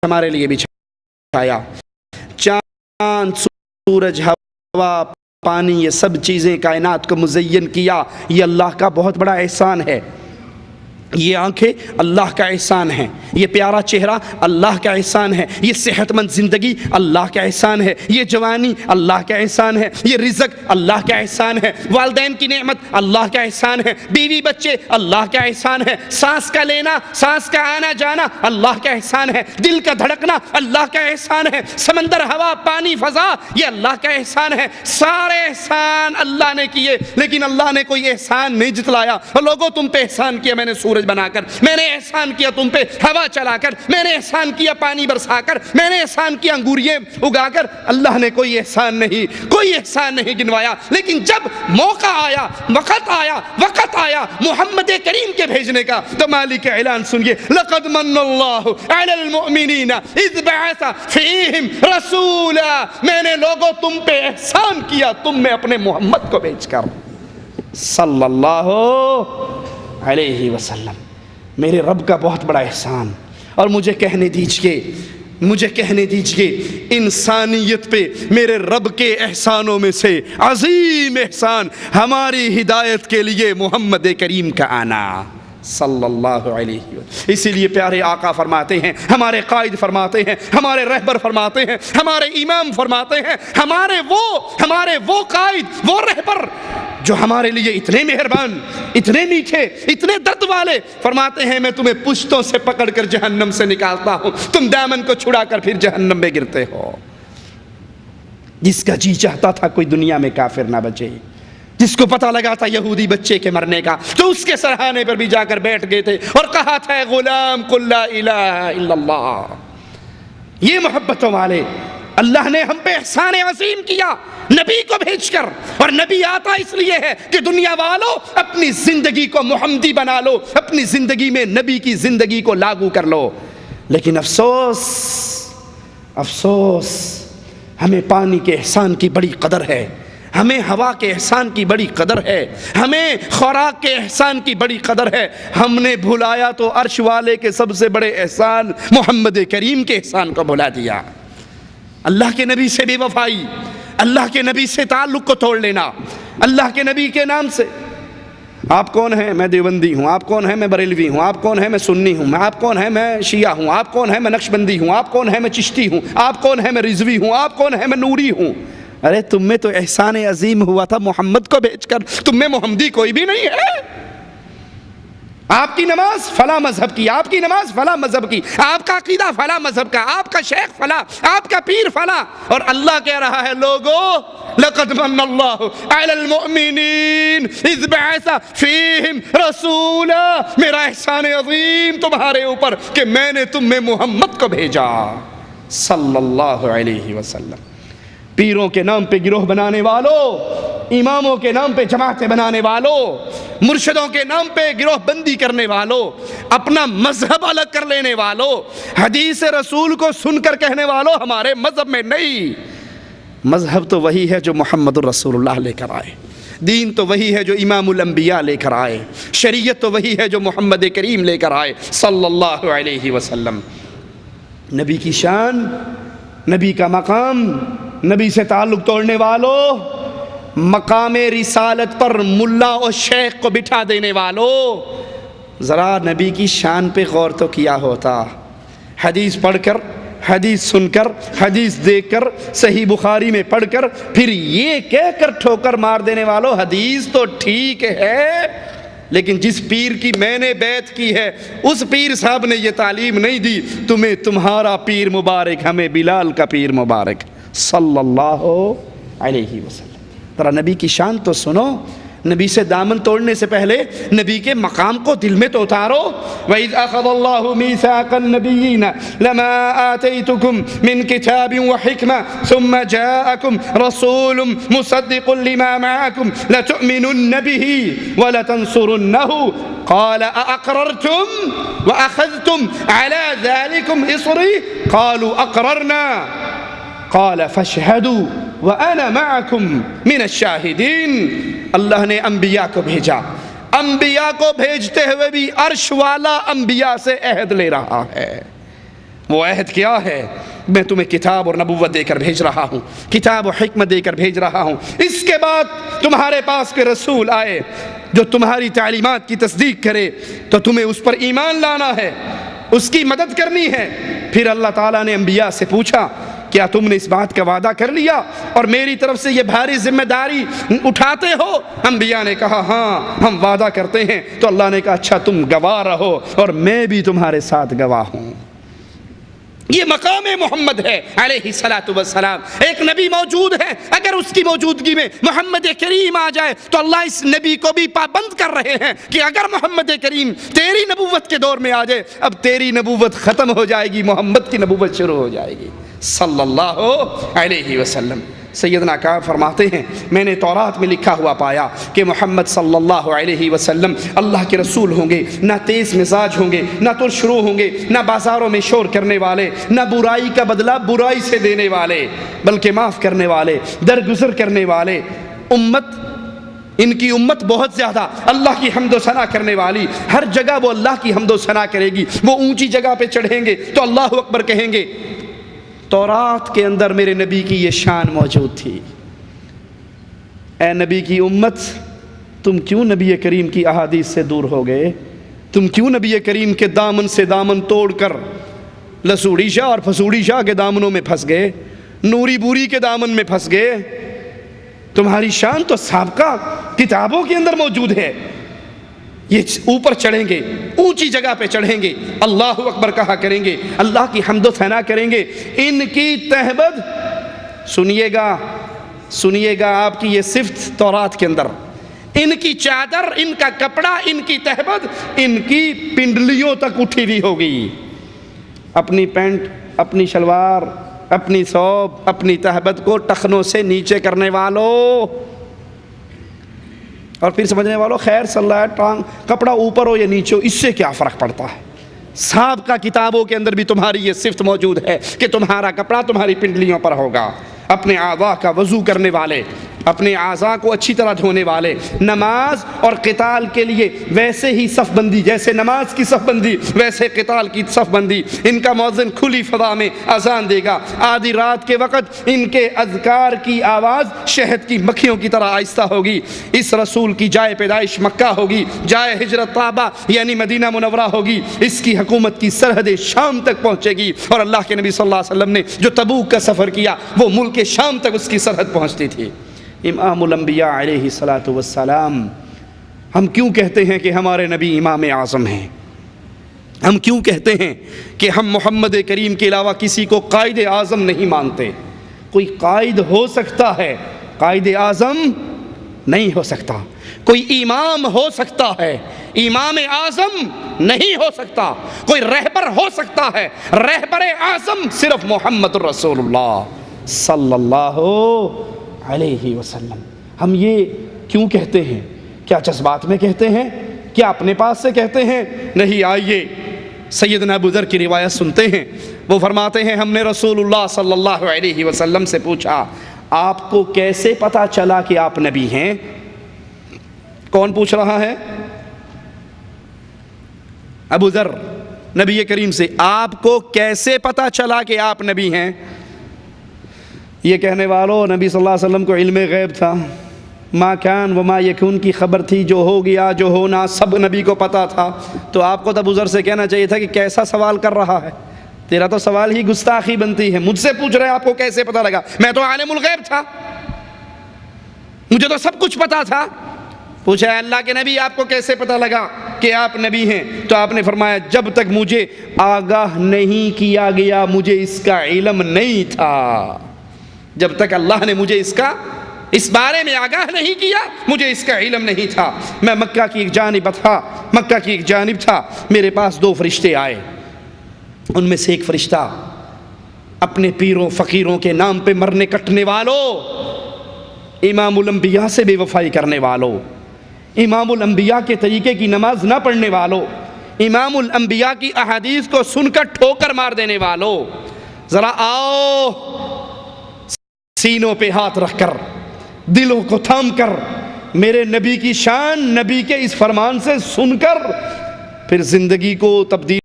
ہمارے لیے بچھایا، چاند سورج ہوا پانی یہ سب چیزیں کائنات کو مزین کیا، یہ اللہ کا بہت بڑا احسان ہے۔ یہ آنکھیں اللہ کا احسان ہے، یہ پیارا چہرہ اللہ کا احسان ہے، یہ صحت مند زندگی اللہ کا احسان ہے، یہ جوانی اللہ کا احسان ہے، یہ رزق اللہ کا احسان ہے، والدین کی نعمت اللہ کا احسان ہے، بیوی بچے اللہ کا احسان ہے، سانس کا لینا سانس کا آنا جانا اللہ کا احسان ہے، دل کا دھڑکنا اللہ کا احسان ہے، سمندر ہوا پانی فضا یہ اللہ کا احسان ہے۔ سارے احسان اللہ نے کیے، لیکن اللہ نے کوئی احسان نہیں جتلایا۔ اور لوگوں تم پہ احسان کیا، میں نے سورج بنا کر، میں نے احسان کیا تم پہ ہوا چلا کر، میں نے احسان کیا پانی برسا کر، میں نے احسان کیا انگوریاں اگا کر۔ اللہ نے کوئی احسان نہیں گنوایا، لیکن جب موقع آیا، وقت آیا محمد کریم کے بھیجنے کا، تو مالک اعلان سنیے، لقد من اللہ علی المؤمنین اذ بعث فیہم رسولا، میں نے لوگوں تم پہ احسان کیا تم میں اپنے محمد کو بھیج کر صلی اللہ علیہ وسلم۔ میرے رب کا بہت بڑا احسان۔ اور مجھے کہنے دیجئے انسانیت پہ میرے رب کے احسانوں میں سے عظیم احسان ہماری ہدایت کے لیے محمد کریم کا آنا صلی اللہ علیہ وسلم۔ اسی لیے پیارے آقا فرماتے ہیں، ہمارے قائد فرماتے ہیں، ہمارے رہبر فرماتے ہیں، ہمارے امام فرماتے ہیں، ہمارے وہ قائد، وہ رہبر جو ہمارے لیے اتنے مہربان، اتنے میٹھے، اتنے درد والے، فرماتے ہیں میں تمہیں پشتوں سے پکڑ کر جہنم سے نکالتا ہوں، تم دامن کو چھڑا کر پھر جہنم میں گرتے ہو۔ جس کا جی چاہتا تھا کوئی دنیا میں کافر نہ بچے، جس کو پتہ لگا تھا یہودی بچے کے مرنے کا، تو اس کے سرہانے پر بھی جا کر بیٹھ گئے تھے اور کہا تھا اے غلام قل لا الہ الا اللہ۔ یہ محبتوں والے، اللہ نے ہم پہ احسان عظیم کیا نبی کو بھیج کر، اور نبی آتا اس لیے ہے کہ دنیا والوں اپنی زندگی کو محمدی بنا لو، اپنی زندگی میں نبی کی زندگی کو لاگو کر لو۔ لیکن افسوس ہمیں پانی کے احسان کی بڑی قدر ہے، ہمیں ہوا کے احسان کی بڑی قدر ہے، ہمیں خوراک کے احسان کی بڑی قدر ہے، ہم نے بھلایا تو عرش والے کے سب سے بڑے احسان محمد کریم کے احسان کو بھلا دیا۔ اللہ کے نبی سے بے وفائی، اللہ کے نبی سے تعلق کو توڑ لینا، اللہ کے نبی کے نام سے۔ آپ کون ہیں؟ میں دیوبندی ہوں۔ آپ کون ہیں؟ میں بریلوی ہوں۔ آپ کون ہیں؟ میں سنی ہوں۔ آپ کون ہیں؟ میں شیعہ ہوں۔ آپ کون ہیں؟ میں نقشبندی ہوں۔ آپ کون ہیں؟ میں چشتی ہوں۔ آپ کون ہیں؟ میں رضوی ہوں۔ آپ کون ہیں؟ میں نوری ہوں۔ ارے تم میں تو احسان عظیم ہوا تھا محمد کو بھیج کر، تم میں محمدی کوئی بھی نہیں ہے۔ آپ کی نماز فلاں مذہب کی، آپ کی نماز فلاں مذہب کی، آپ کا عقیدہ فلاں مذہب کا، آپ کا شیخ فلاں، آپ کا پیر فلاں، اور اللہ کہہ رہا ہے لوگو لقد من اللہ علی المؤمنین اذ بعث فیہم رسولا، میرا احسان عظیم تمہارے اوپر کہ میں نے تم میں محمد کو بھیجا صلی اللہ علیہ وسلم۔ پیروں کے نام پہ گروہ بنانے والوں، اماموں کے نام پہ جماعتیں بنانے والوں، مرشدوں کے نام پہ گروہ بندی کرنے والوں، اپنا مذہب الگ کر لینے والوں، حدیث رسول کو سن کر کہنے والوں ہمارے مذہب میں نہیں۔ مذہب تو وہی ہے جو محمد الرسول اللہ لے کر آئے، دین تو وہی ہے جو امام الانبیاء لے کر آئے، شریعت تو وہی ہے جو محمد کریم لے کر آئے صلی اللہ علیہ وسلم۔ نبی کی شان، نبی کا مقام، نبی سے تعلق توڑنے والوں، مقام رسالت پر ملا اور شیخ کو بٹھا دینے والوں، ذرا نبی کی شان پہ غور تو کیا ہوتا۔ حدیث پڑھ کر، حدیث سن کر، حدیث دیکھ کر، صحیح بخاری میں پڑھ کر، پھر یہ کہہ کر ٹھوکر مار دینے والوں حدیث تو ٹھیک ہے، لیکن جس پیر کی میں نے بیعت کی ہے اس پیر صاحب نے یہ تعلیم نہیں دی، تمہیں تمہارا پیر مبارک، ہمیں بلال کا پیر مبارک صلی اللہ علیہ وسلم۔ ذرا نبی کی شان تو سنو، نبی سے دامن توڑنے سے پہلے نبی کے مقام کو دل میں تو اتارو۔ وَإِذْ أَخَذَ اللَّهُ مِيثَاقَ النَّبِيِّينَ لَمَا آتَيْتُكُم مِّن كِتَابٍ وَحِكْمَةٍ ثُمَّ جَاءَكُمْ رَسُولٌ مُصَدِّقٌ لِّمَا مَعَكُمْ لَتُؤْمِنُنَّ بِهِ وَلَتَنصُرُنَّهُ قَالَ أَأَقْرَرْتُمْ وَأَخَذْتُمْ عَلَى ذَلِكُمْ إِصْرِي قَالُوا أَقْرَرْنَا قَالَ فَاشْهَدُوا وَأَنَا مَعَكُمْ مِنَ الشَّاهِدِينَ۔ اللہ نے انبیاء کو بھیجا، انبیاء کو بھیجتے ہوئے بھی عرش والا انبیاء سے عہد لے رہا ہے، وہ عہد کیا ہے؟ میں تمہیں کتاب اور نبوت دے کر بھیج رہا ہوں، کتاب و حکمت دے کر بھیج رہا ہوں۔ اس کے بعد تمہارے پاس کوئی رسول آئے جو تمہاری تعلیمات کی تصدیق کرے تو تمہیں اس پر ایمان لانا ہے، اس کی مدد کرنی ہے۔ پھر اللہ تعالیٰ نے انبیاء سے پوچھا کیا تم نے اس بات کا وعدہ کر لیا اور میری طرف سے یہ بھاری ذمہ داری اٹھاتے ہو؟ انبیاء نے کہا ہاں ہم وعدہ کرتے ہیں۔ تو اللہ نے کہا اچھا تم گواہ رہو اور میں بھی تمہارے ساتھ گواہ ہوں۔ یہ مقام محمد ہے علیہ الصلوۃ والسلام۔ ایک نبی موجود ہے، اگر اس کی موجودگی میں محمد کریم آ جائے تو اللہ اس نبی کو بھی پابند کر رہے ہیں کہ اگر محمد کریم تیری نبوت کے دور میں آ جائے، اب تیری نبوت ختم ہو جائے گی، محمد کی نبوت شروع ہو جائے گی صلی اللہ علیہ وسلم۔ سیدنا کعب فرماتے ہیں میں نے تورات میں لکھا ہوا پایا کہ محمد صلی اللہ علیہ وسلم اللہ کے رسول ہوں گے، نہ تیز مزاج ہوں گے، نہ ترشرو ہوں گے، نہ بازاروں میں شور کرنے والے، نہ برائی کا بدلہ برائی سے دینے والے، بلکہ معاف کرنے والے، درگزر کرنے والے۔ ان کی امت بہت زیادہ اللہ کی حمد و ثنا کرنے والی، ہر جگہ وہ اللہ کی حمد و ثنا کرے گی۔ وہ اونچی جگہ پہ چڑھیں گے تو اللہ اکبر کہیں گے۔ تورات کے اندر میرے نبی کی یہ شان موجود تھی۔ اے نبی کی امت، تم کیوں نبی کریم کی احادیث سے دور ہو گئے؟ تم کیوں نبی کریم کے دامن سے دامن توڑ کر لسوڑی شاہ اور پھسوڑی شاہ کے دامنوں میں پھنس گئے، نوری بوری کے دامن میں پھنس گئے؟ تمہاری شان تو سابقہ کتابوں کے اندر موجود ہے۔ یہ اوپر چڑھیں گے، اونچی جگہ پہ چڑھیں گے، اللہ اکبر کہا کریں گے، اللہ کی حمد و ثنا کریں گے۔ ان کی تہبد سنیے گا آپ کی یہ صفت تورات کے اندر، ان کی چادر، ان کا کپڑا، ان کی تہبد ان کی پنڈلیوں تک اٹھی ہوئی ہوگی۔ اپنی پینٹ، اپنی شلوار، اپنی ثوب، اپنی تہبد کو ٹخنوں سے نیچے کرنے والوں، اور پھر سمجھنے والوں خیر صلی اللہ ہے، ٹانگ کپڑا اوپر ہو یا نیچے ہو، اس سے کیا فرق پڑتا ہے؟ سابقہ کتابوں کے اندر بھی تمہاری یہ صفت موجود ہے کہ تمہارا کپڑا تمہاری پنڈلیوں پر ہوگا۔ اپنے اعضاء کا وضو کرنے والے، اپنے اعضاء کو اچھی طرح دھونے والے، نماز اور قتال کے لیے ویسے ہی صف بندی، جیسے نماز کی صف بندی ویسے قتال کی صف بندی۔ ان کا مؤذن کھلی فضا میں اذان دے گا، آدھی رات کے وقت ان کے اذکار کی آواز شہد کی مکھیوں کی طرح آہستہ ہوگی۔ اس رسول کی جائے پیدائش مکہ ہوگی، جائے ہجرت طیبہ یعنی مدینہ منورہ ہوگی، اس کی حکومت کی سرحد شام تک پہنچے گی، اور اللہ کے نبی صلی اللہ علیہ وسلم نے جو تبوک کا سفر کیا وہ ملک شام تک اس کی سرحد پہنچتی تھی۔ امام الانبیاء علیہ الصلوۃ والسلام، ہم کیوں کہتے ہیں کہ ہمارے نبی امام اعظم ہیں؟ ہم کیوں کہتے ہیں کہ ہم محمد کریم کے علاوہ کسی کو قائد اعظم نہیں مانتے؟ کوئی قائد ہو سکتا ہے، قائد اعظم نہیں ہو سکتا۔ کوئی امام ہو سکتا ہے، امام اعظم نہیں ہو سکتا۔ کوئی رہبر ہو سکتا ہے، رہبر اعظم صرف محمد رسول اللہ صلی اللہ علیہ وسلم۔ ہم یہ کیوں کہتے ہیں؟ کیا جذبات میں کہتے ہیں؟ کیا اپنے پاس سے کہتے ہیں؟ نہیں، آئیے سیدنا ابو ذر کی روایت سنتے ہیں۔ وہ فرماتے ہیں ہم نے رسول اللہ صلی اللہ علیہ وسلم سے پوچھا آپ کو کیسے پتا چلا کہ آپ نبی ہیں؟ کون پوچھ رہا ہے؟ ابو ذر نبی کریم سے، آپ کو کیسے پتا چلا کہ آپ نبی ہیں؟ یہ کہنے والوں، نبی صلی اللہ علیہ وسلم کو علم غیب تھا، ما کان و ما یکون کی خبر تھی، جو ہو گیا جو ہونا سب نبی کو پتا تھا۔ تو آپ کو تو ابو ذر سے کہنا چاہیے تھا کہ کیسا سوال کر رہا ہے، تیرا تو سوال ہی گستاخی بنتی ہے، مجھ سے پوچھ رہے آپ کو کیسے پتا لگا؟ میں تو عالم الغیب تھا، مجھے تو سب کچھ پتا تھا۔ پوچھا اللہ کے نبی آپ کو کیسے پتا لگا کہ آپ نبی ہیں؟ تو آپ نے فرمایا جب تک مجھے آگاہ نہیں کیا گیا مجھے اس کا علم نہیں تھا۔ جب تک اللہ نے مجھے اس بارے میں آگاہ نہیں کیا مجھے اس کا علم نہیں تھا۔ میں مکہ کی ایک جانب تھا، میرے پاس دو فرشتے آئے، ان میں سے ایک فرشتہ اپنے پیروں فقیروں کے نام پہ مرنے کٹنے والوں، امام الانبیاء سے بے وفائی کرنے والوں، امام الانبیاء کے طریقے کی نماز نہ پڑھنے والوں، امام الانبیاء کی احادیث کو سن کر ٹھوکر مار دینے والوں، ذرا آؤ سینوں پہ ہاتھ رکھ کر دلوں کو تھام کر میرے نبی کی شان، نبی کے اس فرمان سے سن کر پھر زندگی کو تبدیل